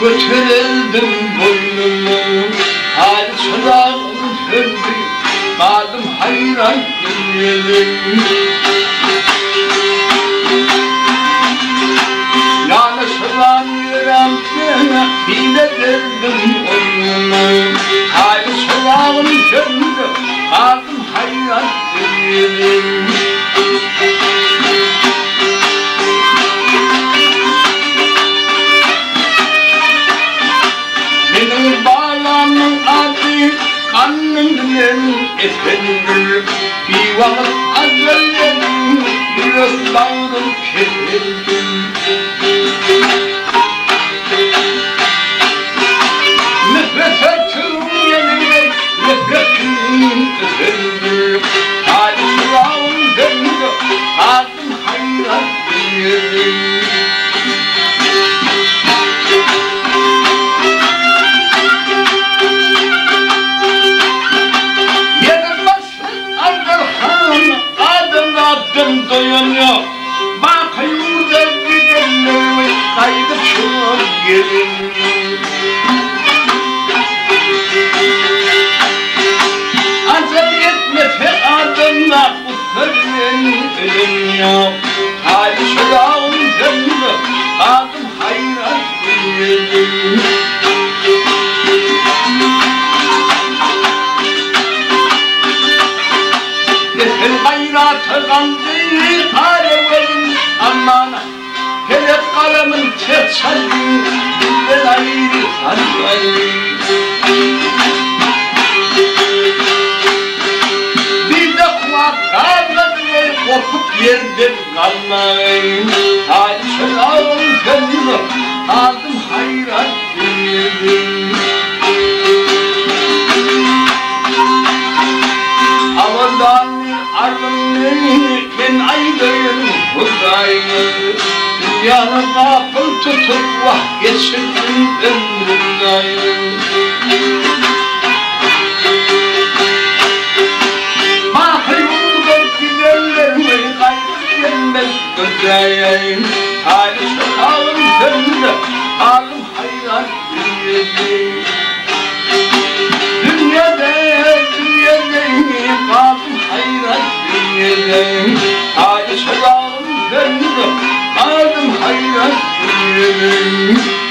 götürüldüm boynumu. Hal çırağım söndü, kaldım hayran dinledim. Yani sıran yüreğimde hile derdim boynuma. Hal çırağım söndü, kaldım hayran dinledim. Benim bağlamın adı kanımın efendim. Bir vakit aceledim, yürek bağırım kesildim. Nefret ettim yenile, nefretim efendim. Hadi sırağım döndü, kaldım hayran dinledim. Adım dayanıyor, bakıyor da gidenlerimi kaydı çok gelin. Acele etme feadımla kurtarın ölüm. Hali şurağım döndü, adım hayran dinledim. Yeter gayrata kandı alevin aman. Hele kalemın çeçali, dilden ayrı sanmayı. Bir de kulak kalmadı, kopup yerde kalmayı. Hadi şırağım döndü, aldım hayran dinledim. Havadan arınır, ben aydayım buradayım. Dünyanın kapıl tutup vah geçirdim ömrümdayım. Mahrum gidenlerimi kaybı gelmez gözeyim. Hali sokağım döndü, alım hayran dinledim. Kaldım hayran dinledim. Hadi sokağım döndü, kaldım hayran dinledim.